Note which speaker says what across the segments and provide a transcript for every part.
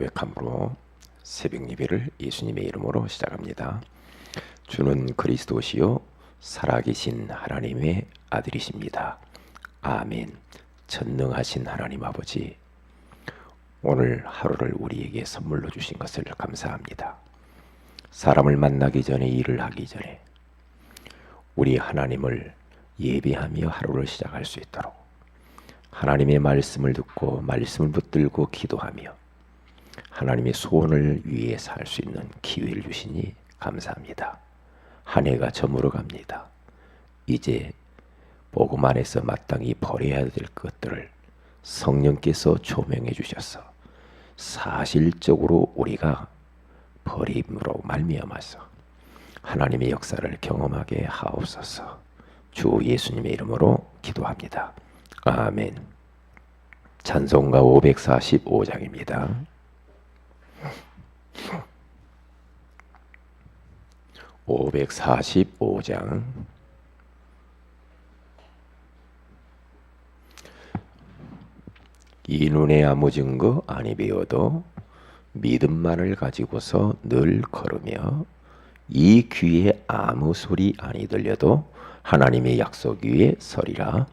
Speaker 1: 고백함으로 새벽 예배를 예수님의 이름으로 시작합니다. 주는 그리스도시요 살아계신 하나님의 아들이십니다. 아멘. 전능하신 하나님 아버지, 오늘 하루를 우리에게 선물로 주신 것을 감사합니다. 사람을 만나기 전에, 일을 하기 전에 우리 하나님을 예배하며 하루를 시작할 수 있도록 하나님의 말씀을 듣고 말씀을 붙들고 기도하며 하나님의 소원을 위해서 할 수 있는 기회를 주시니 감사합니다. 한 해가 저물어 갑니다. 이제 복음 안에서 마땅히 버려야 될 것들을 성령께서 조명해 주셔서 사실적으로 우리가 버림으로 말미암아서 하나님의 역사를 경험하게 하옵소서. 주 예수님의 이름으로 기도합니다. 아멘. 찬송가 545장입니다. (545장) 이 눈에 아무 증거 아니 배워도 믿음만을 가지고서 늘 걸으며 이 귀에 아무 소리 아니 들려도 하나님의 약속 위에 서리라.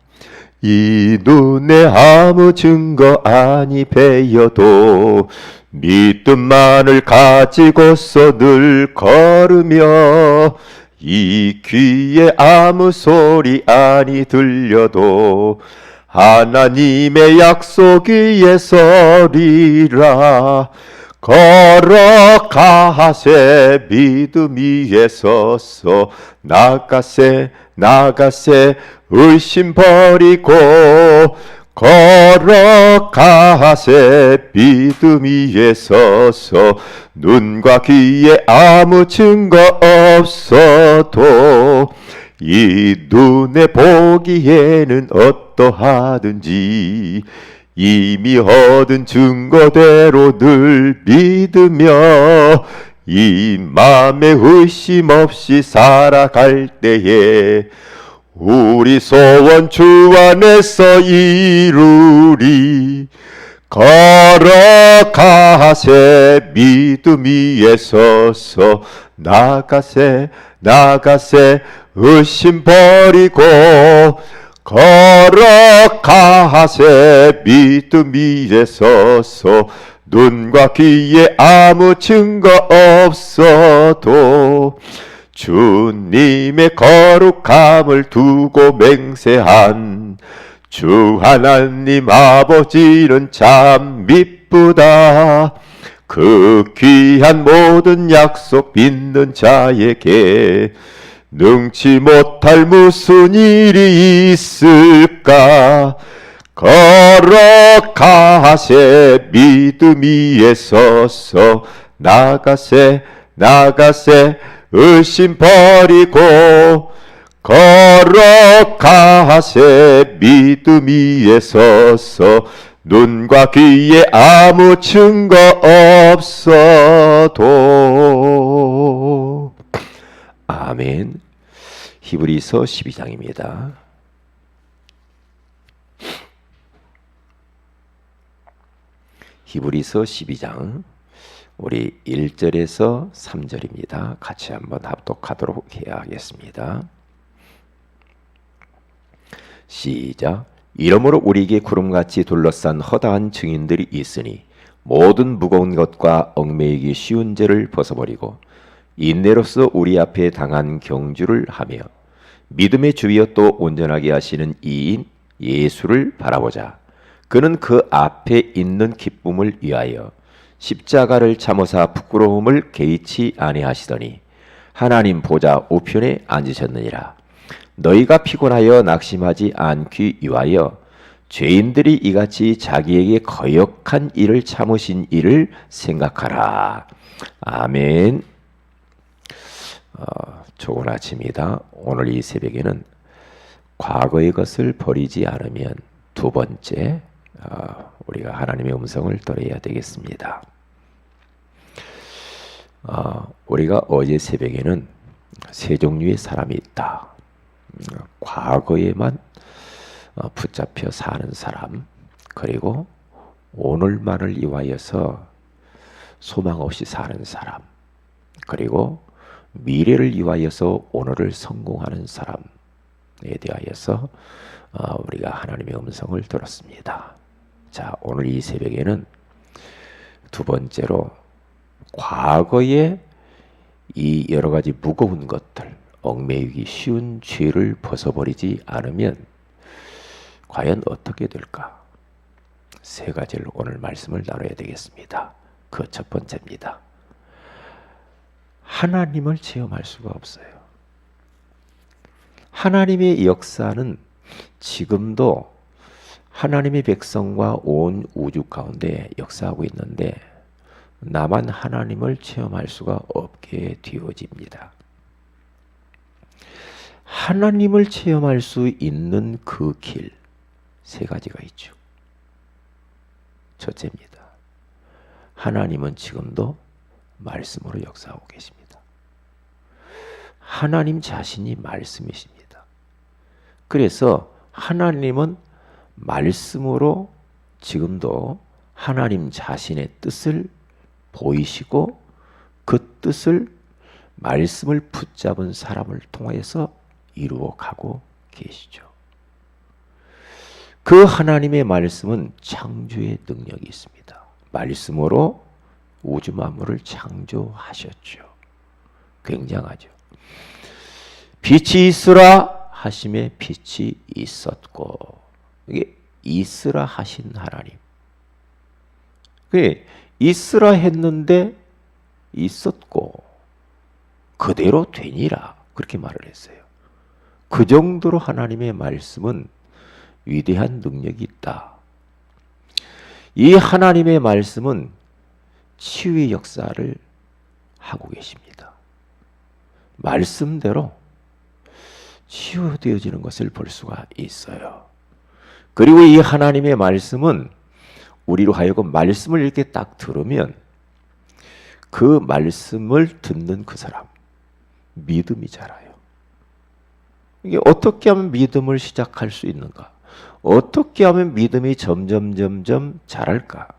Speaker 1: 이 눈에 아무 증거 아니 배여도 믿음만을 가지고서 늘 걸으며 이 귀에 아무 소리 아니 들려도 하나님의 약속 위에 서리라. 걸어가세 믿음 위에 서서 나가세 의심 버리고 걸어가세 믿음 위에 서서 눈과 귀에 아무 증거 없어도 이 눈에 보기에는 어떠하든지 이미 얻은 증거대로 늘 믿으며 이 맘에 의심 없이 살아갈 때에 우리 소원 주 안에서 이루리. 걸어가세 믿음 위에 서서 나가세 의심 버리고 걸어가세 믿음 위에 서서 눈과 귀에 아무 증거 없어도 주님의 거룩함을 두고 맹세한 주 하나님 아버지는 참 미쁘다. 그 귀한 모든 약속 믿는 자에게 능치 못할 무슨 일이 있을까. 걸어가세 믿음 위에 서서 나가세 의심 버리고 걸어가세 믿음 위에 서서 눈과 귀에 아무 증거 없어도. 아멘. 히브리서 12장입니다. 히브리서 12장 우리 1절에서 3절입니다. 같이 한번 합독하도록 해야 하겠습니다. 시작. 이러므로 우리에게 구름같이 둘러싼 허다한 증인들이 있으니 모든 무거운 것과 얽매이기 쉬운 죄를 벗어버리고 인내로서 우리 앞에 당한 경주를 하며 믿음의 주위여 또 온전하게 하시는 이인 예수를 바라보자. 그는 그 앞에 있는 기쁨을 위하여 십자가를 참으사 부끄러움을 개의치 아니하시더니 하나님 보좌 우편에 앉으셨느니라. 너희가 피곤하여 낙심하지 않기 위하여 죄인들이 이같이 자기에게 거역한 일을 참으신 일을 생각하라. 아멘. 좋은 아침이다. 오늘 이 새벽에는 과거의 것을 버리지 않으면 두 번째 우리가 하나님의 음성을 들어야 되겠습니다. 우리가 어제 새벽에는 세 종류의 사람이 있다. 과거에만 붙잡혀 사는 사람, 그리고 오늘만을 위하여서 소망 없이 사는 사람, 그리고 미래를 위하여서 오늘을 성공하는 사람에 대하여서 우리가 하나님의 음성을 들었습니다. 자, 오늘 이 새벽에는 두 번째로 과거에 이 여러 가지 무거운 것들, 얽매이기 쉬운 죄를 벗어버리지 않으면 과연 어떻게 될까? 세 가지를 오늘 말씀을 나눠야 되겠습니다. 그 첫 번째입니다. 하나님을 체험할 수가 없어요. 하나님의 역사는 지금도 하나님의 백성과 온 우주 가운데 역사하고 있는데 나만 하나님을 체험할 수가 없게 되어집니다. 하나님을 체험할 수 있는 그 길, 세 가지가 있죠. 첫째입니다. 하나님은 지금도 말씀으로 역사하고 계십니다. 하나님 자신이 말씀이십니다. 그래서 하나님은 말씀으로 지금도 하나님 자신의 뜻을 보이시고 그 뜻을 말씀을 붙잡은 사람을 통해서 이루어 가고 계시죠. 그 하나님의 말씀은 창조의 능력이 있습니다. 말씀으로 우주 만물을 창조하셨죠. 굉장하죠. 빛이 있으라 하심에 빛이 있었고, 이게 있으라 하신 하나님. 그게 있으라 했는데 있었고 그대로 되니라 그렇게 말을 했어요. 그 정도로 하나님의 말씀은 위대한 능력이 있다. 이 하나님의 말씀은 치유의 역사를 하고 계십니다. 말씀대로 치유되어지는 것을 볼 수가 있어요. 그리고 이 하나님의 말씀은 우리로 하여금 말씀을 이렇게 딱 들으면 그 말씀을 듣는 그 사람 믿음이 자라요. 이게 어떻게 하면 믿음을 시작할 수 있는가? 어떻게 하면 믿음이 점점 자랄까?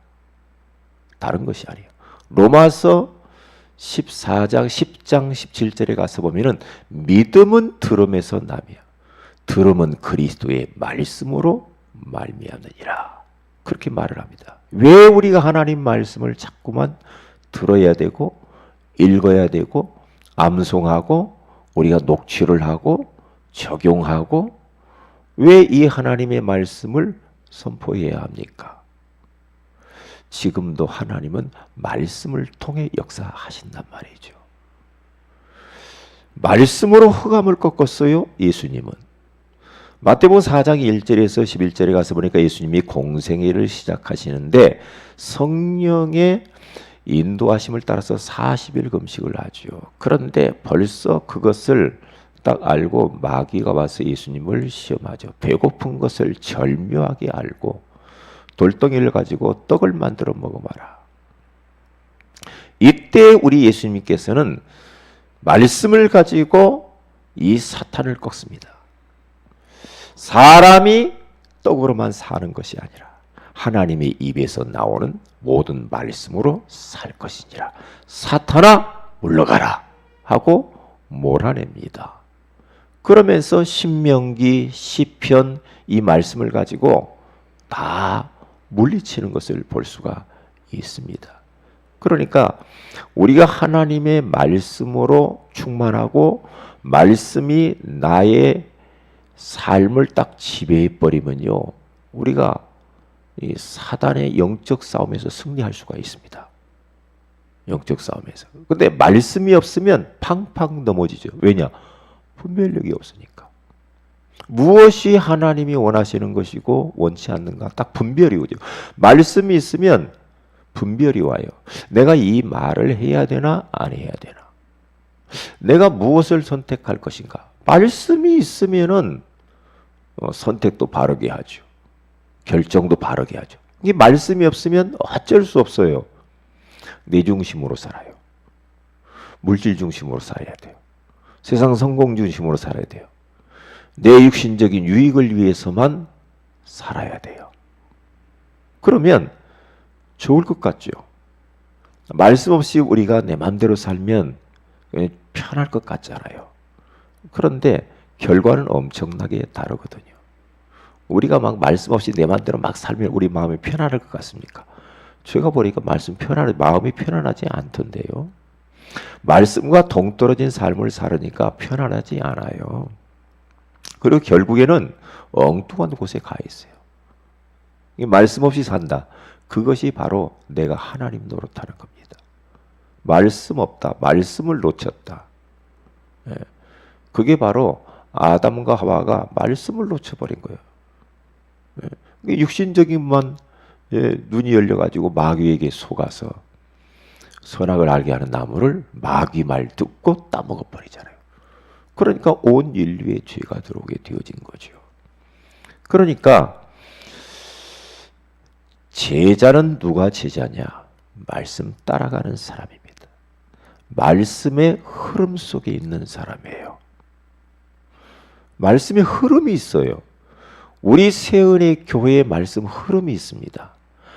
Speaker 1: 다른 것이 아니에요. 로마서 14장 10장 17절에 가서 보면은 믿음은 들음에서 나며 들음은 그리스도의 말씀으로 말미암느니라 그렇게 말을 합니다. 왜 우리가 하나님 말씀을 자꾸만 들어야 되고 읽어야 되고 암송하고 우리가 녹취를 하고 적용하고 왜 이 하나님의 말씀을 선포해야 합니까? 지금도 하나님은 말씀을 통해 역사하신단 말이죠. 말씀으로 흑암을 꺾었어요, 예수님은. 마태복음 4장 1절에서 11절에 가서 보니까 예수님이 공생애를 시작하시는데 성령의 인도하심을 따라서 40일 금식을 하죠. 그런데 벌써 그것을 딱 알고 마귀가 와서 예수님을 시험하죠. 배고픈 것을 절묘하게 알고 돌덩이를 가지고 떡을 만들어 먹어봐라. 이때 우리 예수님께서는 말씀을 가지고 이 사탄을 꺾습니다. 사람이 떡으로만 사는 것이 아니라 하나님의 입에서 나오는 모든 말씀으로 살 것이니라. 사탄아 물러가라 하고 몰아냅니다. 그러면서 신명기, 시편 이 말씀을 가지고 다 물리치는 것을 볼 수가 있습니다. 그러니까 우리가 하나님의 말씀으로 충만하고 말씀이 나의 삶을 딱 지배해 버리면요, 우리가 이 사단의 영적 싸움에서 승리할 수가 있습니다. 영적 싸움에서. 근데 말씀이 없으면 팡팡 넘어지죠. 왜냐? 분별력이 없으니까. 무엇이 하나님이 원하시는 것이고 원치 않는가 딱 분별이 오죠. 말씀이 있으면 분별이 와요. 내가 이 말을 해야 되나 안 해야 되나? 내가 무엇을 선택할 것인가? 말씀이 있으면은 선택도 바르게 하죠. 결정도 바르게 하죠. 이게 말씀이 없으면 어쩔 수 없어요. 내 중심으로 살아요. 물질 중심으로 살아야 돼요. 세상 성공 중심으로 살아야 돼요. 내 육신적인 유익을 위해서만 살아야 돼요. 그러면 좋을 것 같죠. 말씀 없이 우리가 내 마음대로 살면 편할 것 같잖아요. 그런데 결과는 엄청나게 다르거든요. 우리가 막 말씀 없이 내 마음대로 막 살면 우리 마음이 편안할 것 같습니까? 제가 보니까 마음이 편안하지 않던데요. 말씀과 동떨어진 삶을 살으니까 편안하지 않아요. 그리고 결국에는 엉뚱한 곳에 가 있어요. 말씀 없이 산다. 그것이 바로 내가 하나님 노릇하는 겁니다. 말씀 없다. 말씀을 놓쳤다. 예. 그게 바로 아담과 하와가 말씀을 놓쳐버린 거예요. 예. 육신적인만 눈이 열려가지고 마귀에게 속아서 선악을 알게 하는 나무를 마귀 말 듣고 따먹어 버리잖아요. 그러니까 온 인류의 죄가 들어오게 되어진 거죠. 그러니까 제자는 누가 제자냐? 말씀 따라가는 사람입니다. 말씀의 흐름 속에 있는 사람이에요. 말씀의 흐름이 있어요. 우리 세은의 교회의 말씀 흐름이 있습니다.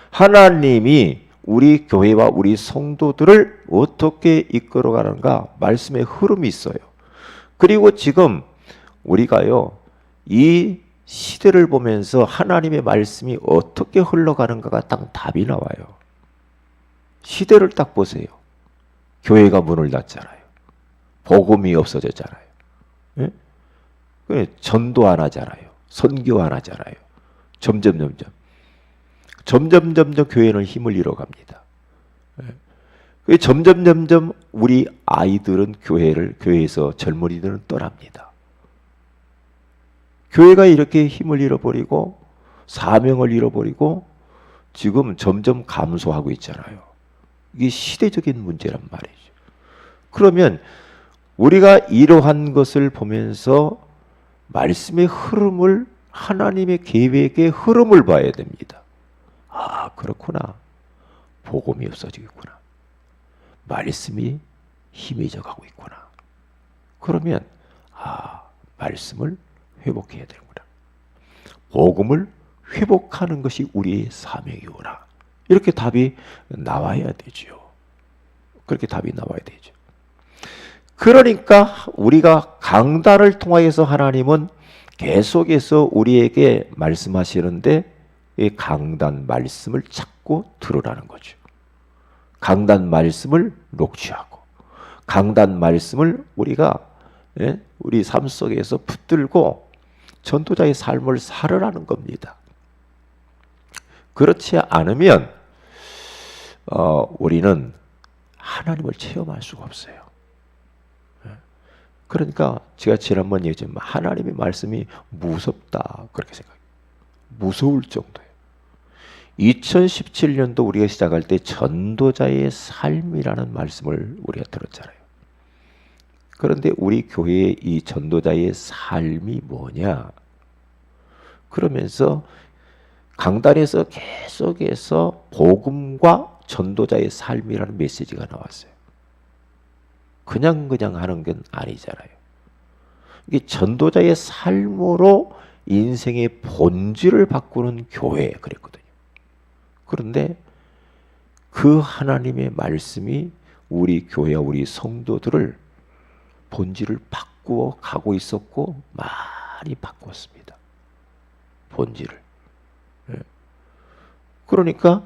Speaker 1: 하나님이 우리 교회와 우리 성도들을 어떻게 이끌어가는가 말씀의 흐름이 있어요. 그리고 지금 우리가요, 이 시대를 보면서 하나님의 말씀이 어떻게 흘러가는가가 딱 답이 나와요. 시대를 딱 보세요. 교회가 문을 닫잖아요. 복음이 없어졌잖아요. 예? 전도 안 하잖아요. 선교 안 하잖아요. 점점 교회는 힘을 잃어갑니다. 예? 점점 우리 아이들은 교회에서 젊은이들은 떠납니다. 교회가 이렇게 힘을 잃어버리고 사명을 잃어버리고 지금 점점 감소하고 있잖아요. 이게 시대적인 문제란 말이죠. 그러면 우리가 이러한 것을 보면서 말씀의 흐름을, 하나님의 계획의 흐름을 봐야 됩니다. 아, 그렇구나. 복음이 없어지겠구나. 말씀이 희미해져 가고 있구나. 그러면 말씀을 회복해야 되는구나. 복음을 회복하는 것이 우리의 사명이구나. 이렇게 답이 나와야 되죠. 그렇게 답이 나와야 되죠. 그러니까 우리가 강단을 통하여서 하나님은 계속해서 우리에게 말씀하시는데 이 강단 말씀을 찾고 들으라는 거죠. 강단 말씀을 녹취하고 강단 말씀을 우리가 우리 삶 속에서 붙들고 전도자의 삶을 살으라는 겁니다. 그렇지 않으면 우리는 하나님을 체험할 수가 없어요. 그러니까 제가 지난번 얘기했지만 하나님의 말씀이 무섭다 그렇게 생각해요. 무서울 정도예요. 2017년도 우리가 시작할 때 전도자의 삶이라는 말씀을 우리가 들었잖아요. 그런데 우리 교회의 이 전도자의 삶이 뭐냐? 그러면서 강단에서 계속해서 복음과 전도자의 삶이라는 메시지가 나왔어요. 그냥 하는 건 아니잖아요. 이게 전도자의 삶으로 인생의 본질을 바꾸는 교회 그랬거든요. 그런데 그 하나님의 말씀이 우리 교회와 우리 성도들을 본질을 바꾸어 가고 있었고 많이 바꿨습니다. 본질을. 그러니까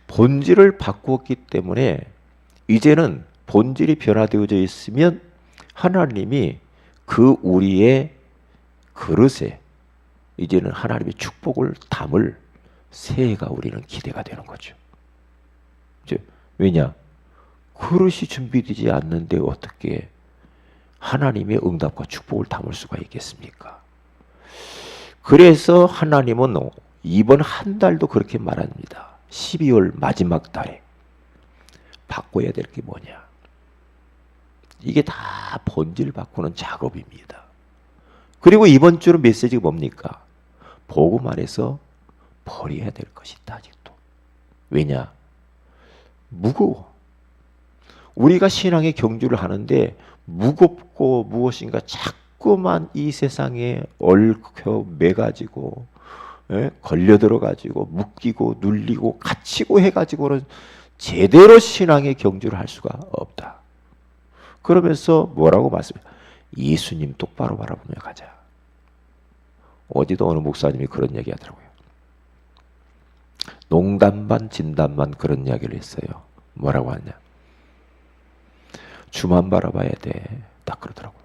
Speaker 1: 본질을 바꾸었기 때문에 이제는 본질이 변화되어져 있으면 하나님이 그 우리의 그릇에 이제는 하나님의 축복을 담을 새해가 우리는 기대가 되는 거죠. 왜냐? 그릇이 준비되지 않는데 어떻게 하나님의 응답과 축복을 담을 수가 있겠습니까? 그래서 하나님은 이번 한 달도 그렇게 말합니다. 12월 마지막 달에 바꿔야 될 게 뭐냐? 이게 다 본질 바꾸는 작업입니다. 그리고 이번 주는 메시지가 뭡니까? 복음 안에서 버려야 될 것이 있다 아직도. 왜냐? 무거워. 우리가 신앙의 경주를 하는데 무겁고 무엇인가 자꾸만 이 세상에 얽혀 매가지고 걸려들어가지고 묶이고 눌리고 갇히고 해가지고는 제대로 신앙의 경주를 할 수가 없다. 그러면서 뭐라고 말씀해요? 예수님 똑바로 바라보며 가자. 어디도 어느 목사님이 그런 얘기 하더라고요. 농담 반 진담 반 그런 이야기를 했어요. 뭐라고 하냐? 주만 바라봐야 돼. 딱 그러더라고.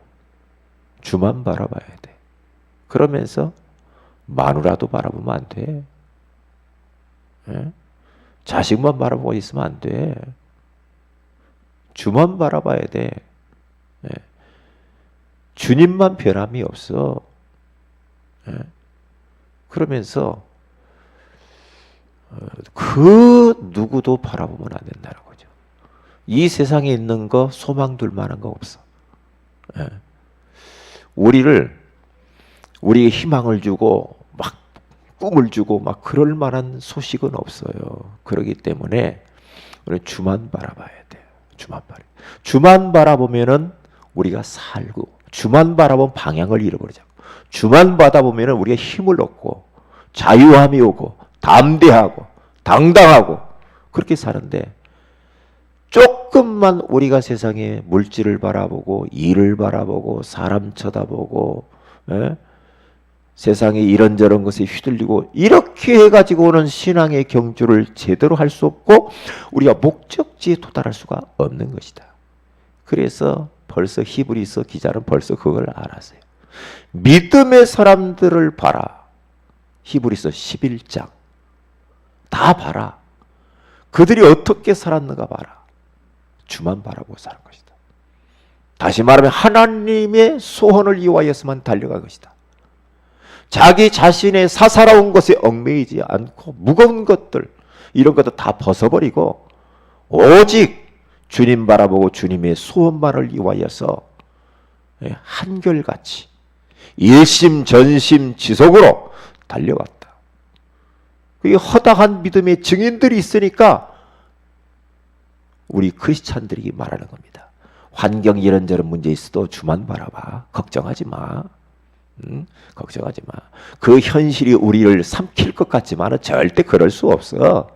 Speaker 1: 주만 바라봐야 돼. 그러면서 마누라도 바라보면 안 돼. 예? 자식만 바라보고 있으면 안 돼. 주만 바라봐야 돼. 예? 주님만 변함이 없어. 예? 그러면서 그 누구도 바라보면 안 된다는 거죠. 이 세상에 있는 거 소망 둘 만한 거 없어. 예. 우리에게 희망을 주고 막 꿈을 주고 막 그럴 만한 소식은 없어요. 그렇기 때문에 우리 주만 바라봐야 돼요. 주만 바라보면은 우리가 살고, 주만 바라보면 방향을 잃어버리자고, 주만 바라보면은 우리가 힘을 얻고 자유함이 오고 담대하고 당당하고 그렇게 사는데, 조금만 우리가 세상에 물질을 바라보고 일을 바라보고 사람 쳐다보고 세상에 이런저런 것에 휘둘리고 이렇게 해가지고는 신앙의 경주를 제대로 할 수 없고 우리가 목적지에 도달할 수가 없는 것이다. 그래서 벌써 히브리서 기자는 벌써 그걸 알았어요. 믿음의 사람들을 봐라. 히브리서 11장 다 봐라. 그들이 어떻게 살았는가 봐라. 주만 바라보고 사는 것이다. 다시 말하면 하나님의 소원을 이루어야만 달려갈 것이다. 자기 자신의 사사로운 것에 얽매이지 않고 무거운 것들, 이런 것도 다 벗어버리고 오직 주님 바라보고 주님의 소원만을 이루어서 한결같이 일심전심지속으로 달려갔다. 그게 허다한 믿음의 증인들이 있으니까 우리 크리스찬들이 말하는 겁니다. 환경 이런저런 문제 있어도 주만 바라봐. 걱정하지 마. 걱정하지 마. 그 현실이 우리를 삼킬 것 같지만 절대 그럴 수 없어.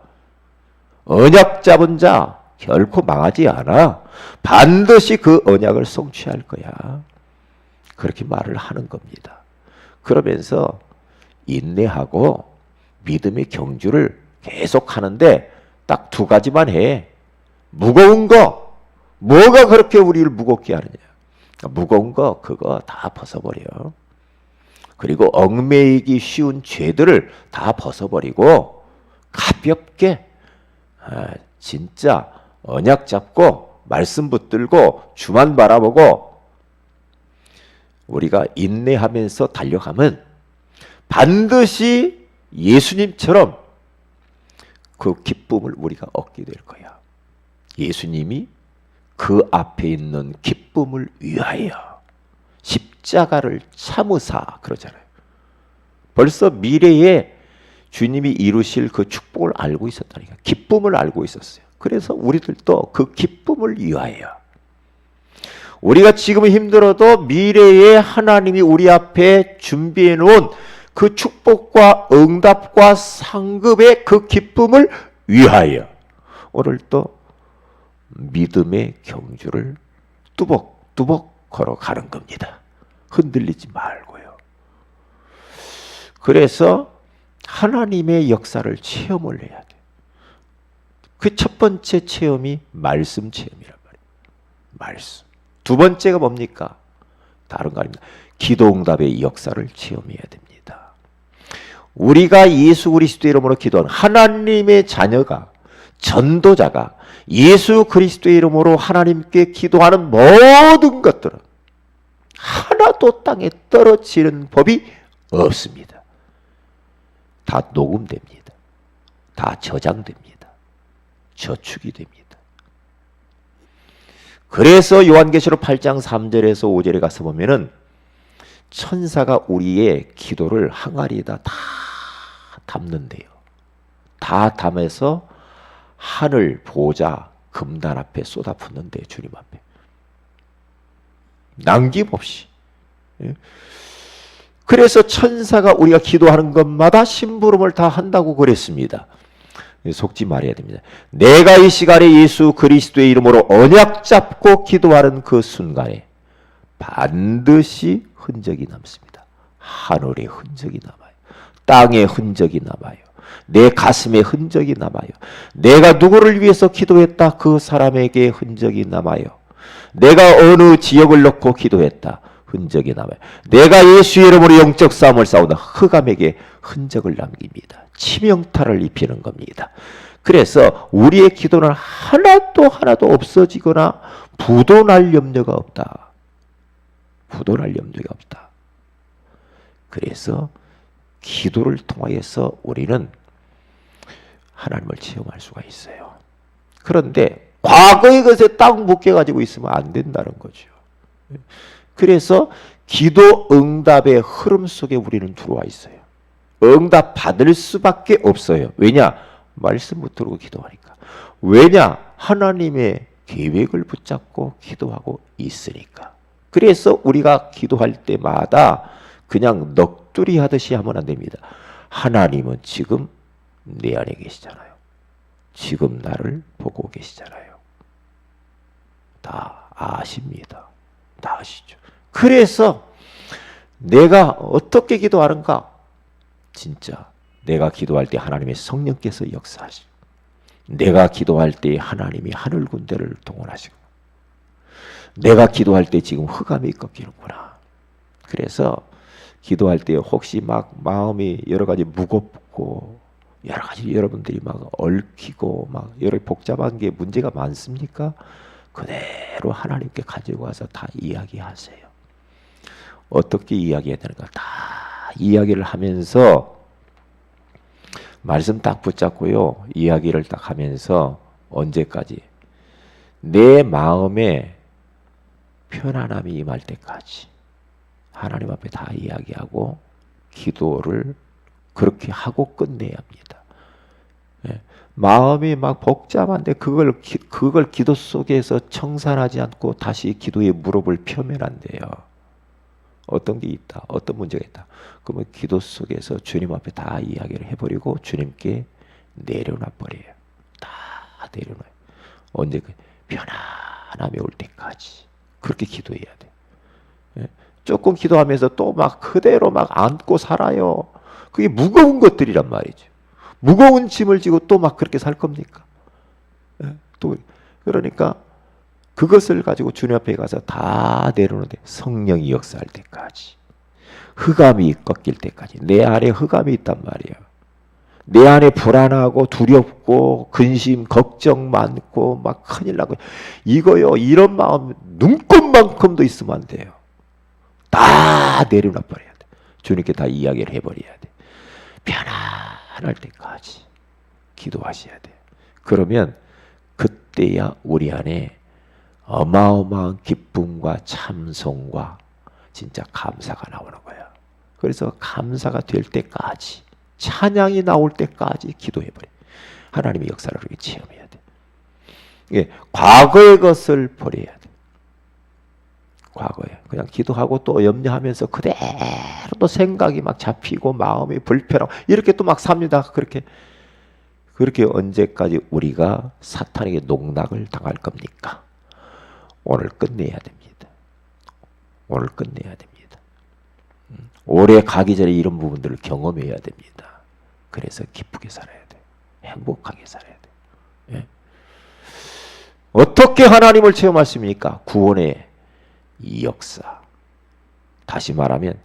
Speaker 1: 언약 잡은 자 결코 망하지 않아. 반드시 그 언약을 성취할 거야. 그렇게 말을 하는 겁니다. 그러면서 인내하고 믿음의 경주를 계속 하는데 딱 두 가지만 해. 무거운 거, 뭐가 그렇게 우리를 무겁게 하느냐. 무거운 거 그거 다 벗어버려. 그리고 얽매이기 쉬운 죄들을 다 벗어버리고 가볍게 진짜 언약 잡고 말씀 붙들고 주만 바라보고 우리가 인내하면서 달려가면 반드시 예수님처럼 그 기쁨을 우리가 얻게 될 거야. 예수님이 그 앞에 있는 기쁨을 위하여 십자가를 참으사 그러잖아요. 벌써 미래에 주님이 이루실 그 축복을 알고 있었다니까. 기쁨을 알고 있었어요. 그래서 우리들도 그 기쁨을 위하여, 우리가 지금 힘들어도 미래에 하나님이 우리 앞에 준비해 놓은 그 축복과 응답과 상급의 그 기쁨을 위하여 오늘도 믿음의 경주를 뚜벅뚜벅 걸어가는 겁니다. 흔들리지 말고요. 그래서 하나님의 역사를 체험을 해야 돼요. 그 첫 번째 체험이 말씀 체험이란 말이에요. 말씀. 두 번째가 뭡니까? 다른 거 아닙니다. 기도 응답의 역사를 체험해야 됩니다. 우리가 예수 그리스도의 이름으로 기도하는 하나님의 자녀가, 전도자가 예수 그리스도의 이름으로 하나님께 기도하는 모든 것들은 하나도 땅에 떨어지는 법이 없습니다. 다 녹음됩니다. 다 저장됩니다. 저축이 됩니다. 그래서 요한계시록 8장 3절에서 5절에 가서 보면은 천사가 우리의 기도를 항아리에다 다 담는데요. 다 담아서 하늘 보좌 금단 앞에 쏟아붓는데, 주님 앞에 남김없이. 그래서 천사가 우리가 기도하는 것마다 심부름을 다 한다고 그랬습니다. 속지 말아야 됩니다. 내가 이 시간에 예수 그리스도의 이름으로 언약 잡고 기도하는 그 순간에 반드시 흔적이 남습니다. 하늘의 흔적이 남아요. 땅의 흔적이 남아요. 내 가슴에 흔적이 남아요. 내가 누구를 위해서 기도했다, 그 사람에게 흔적이 남아요. 내가 어느 지역을 놓고 기도했다, 흔적이 남아요. 내가 예수의 이름으로 영적 싸움을 싸우다 흑암에게 흔적을 남깁니다. 치명타를 입히는 겁니다. 그래서 우리의 기도는 하나도 없어지거나 부도날 염려가 없다. 부도날 염려가 없다. 그래서 기도를 통하여서 우리는 하나님을 체험할 수가 있어요. 그런데 과거의 것에 딱 묶여가지고 있으면 안 된다는 거죠. 그래서 기도 응답의 흐름 속에 우리는 들어와 있어요. 응답 받을 수밖에 없어요. 왜냐? 말씀 못 들고 기도하니까. 왜냐? 하나님의 계획을 붙잡고 기도하고 있으니까. 그래서 우리가 기도할 때마다 그냥 넋두리 하듯이 하면 안 됩니다. 하나님은 지금 내 안에 계시잖아요. 지금 나를 보고 계시잖아요. 다 아십니다. 다 아시죠. 그래서 내가 어떻게 기도하는가? 진짜 내가 기도할 때 하나님의 성령께서 역사하시고, 내가 기도할 때 하나님이 하늘 군대를 동원하시고, 내가 기도할 때 지금 흑암이 꺾이는구나. 그래서 기도할 때 혹시 막 마음이 여러 가지 무겁고 여러 가지 여러분들이 막 얽히고 막 여러 복잡한 게 문제가 많습니까? 그대로 하나님께 가지고 와서 다 이야기하세요. 어떻게 이야기해야 되는가 다 이야기를 하면서 말씀 딱 붙잡고요. 이야기를 딱 하면서 언제까지? 내 마음에 편안함이 임할 때까지 하나님 앞에 다 이야기하고 기도를 그렇게 하고 끝내야 합니다. 예. 마음이 막 복잡한데 그걸 기도 속에서 청산하지 않고 다시 기도의 무릎을 펴면 안 돼요. 어떤 게 있다, 어떤 문제가 있다. 그러면 기도 속에서 주님 앞에 다 이야기를 해버리고 주님께 내려놔 버려요. 다 내려놔요. 언제? 편안함이 올 때까지 그렇게 기도해야 돼. 예? 조금 기도하면서 또 막 그대로 막 안고 살아요. 그게 무거운 것들이란 말이죠. 무거운 짐을 지고 또 막 그렇게 살 겁니까? 예? 또 그러니까 그것을 가지고 주님 앞에 가서 다 내려놓는데 성령이 역사할 때까지, 흑암이 꺾일 때까지. 내 안에 흑암이 있단 말이에요. 내 안에 불안하고 두렵고 근심 걱정 많고 막 큰일 나고 이거요, 이런 마음 눈꽃만큼도 있으면 안 돼요. 다 내려놔 버려야 돼. 주님께 다 이야기를 해버려야 돼. 편안할 때까지 기도하셔야 돼. 그러면 그때야 우리 안에 어마어마한 기쁨과 참송과 진짜 감사가 나오는 거야. 그래서 감사가 될 때까지, 찬양이 나올 때까지 기도해버려. 하나님의 역사를 그렇게 체험해야 돼. 예, 과거의 것을 버려야 돼. 과거에 그냥 기도하고 또 염려하면서 그대로 또 생각이 막 잡히고 마음이 불편하고 이렇게 또 막 삽니다. 그렇게 언제까지 우리가 사탄에게 농락을 당할 겁니까? 오늘 끝내야 됩니다. 오늘 끝내야 됩니다. 오래 가기 전에 이런 부분들을 경험해야 됩니다. 그래서 기쁘게 살아야 돼. 행복하게 살아야 돼. 예? 어떻게 하나님을 체험하십니까? 구원의 이 역사. 다시 말하면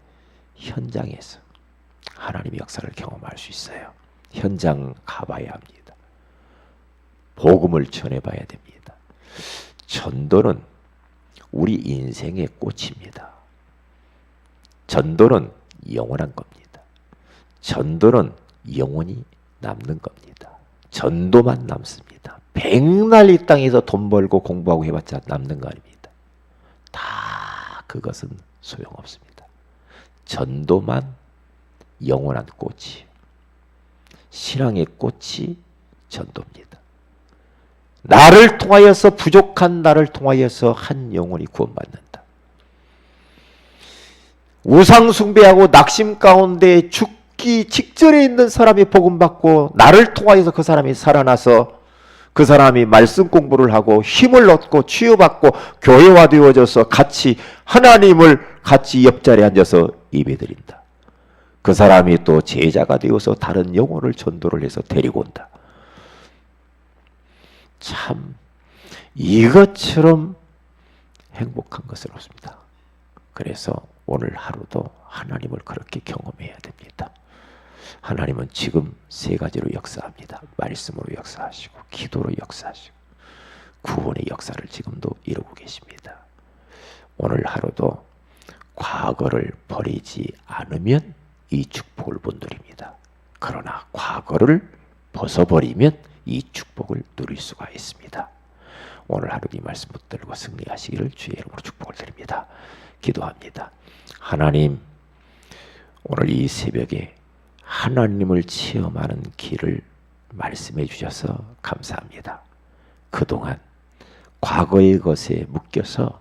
Speaker 1: 현장에서 하나님의 역사를 경험할 수 있어요. 현장 가봐야 합니다. 복음을 전해봐야 됩니다. 전도는 우리 인생의 꽃입니다. 전도는 영원한 겁니다. 전도는 영원히 남는 겁니다. 전도만 남습니다. 백날 이 땅에서 돈 벌고 공부하고 해봤자 남는 거 아닙니다. 다 그것은 소용없습니다. 전도만 영원한 꽃이, 신앙의 꽃이 전도입니다. 나를 통하여서, 부족한 나를 통하여서 한 영혼이 구원받는다. 우상 숭배하고 낙심 가운데 죽기 직전에 있는 사람이 복음 받고 나를 통하여서 그 사람이 살아나서 그 사람이 말씀 공부를 하고 힘을 얻고 치유받고 교회화 되어져서 같이 하나님을 같이 옆자리에 앉아서 예배드린다. 그 사람이 또 제자가 되어서 다른 영혼을 전도를 해서 데리고 온다. 참 이것처럼 행복한 것은 없습니다. 그래서 오늘 하루도 하나님을 그렇게 경험해야 됩니다. 하나님은 지금 세 가지로 역사합니다. 말씀으로 역사하시고 기도로 역사하시고 구원의 역사를 지금도 이루고 계십니다. 오늘 하루도 과거를 버리지 않으면 이 축복을 못 누립니다. 그러나 과거를 벗어버리면 이 축복을 누릴 수가 있습니다. 오늘 하루 이 말씀 붙들고 승리하시기를 주의 이름으로 축복을 드립니다. 기도합니다. 하나님, 오늘 이 새벽에 하나님을 체험하는 길을 말씀해 주셔서 감사합니다. 그동안 과거의 것에 묶여서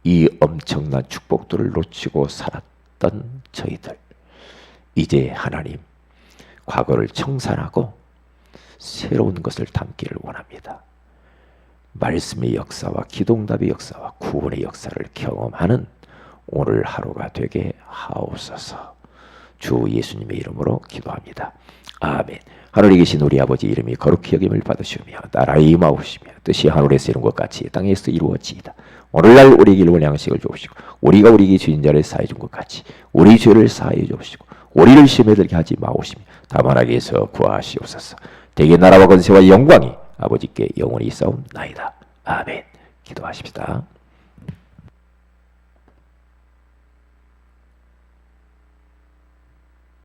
Speaker 1: 이 엄청난 축복들을 놓치고 살았던 저희들, 이제 하나님 과거를 청산하고 새로운 것을 담기를 원합니다. 말씀의 역사와 기도응답의 역사와 구원의 역사를 경험하는 오늘 하루가 되게 하옵소서. 주 예수님의 이름으로 기도합니다. 아멘. 하늘에 계신 우리 아버지 이름이 거룩히 여김을 받으시며 나라의 임하옵시며 뜻이 하늘에서 이룬 것 같이 땅에서 이루어지이다. 오늘날 우리에게 일용할 양식을 주옵시고 우리가 우리에게 주인 자를 사해 준 것 같이 우리 죄를 사해 주옵시고 우리를 시험에 들게 하지 마옵시며 다만 악에서 구하시옵소서. 대개 나라와 권세와 영광이 아버지께 영원히 있사옵나이다. 아멘. 기도하십시다.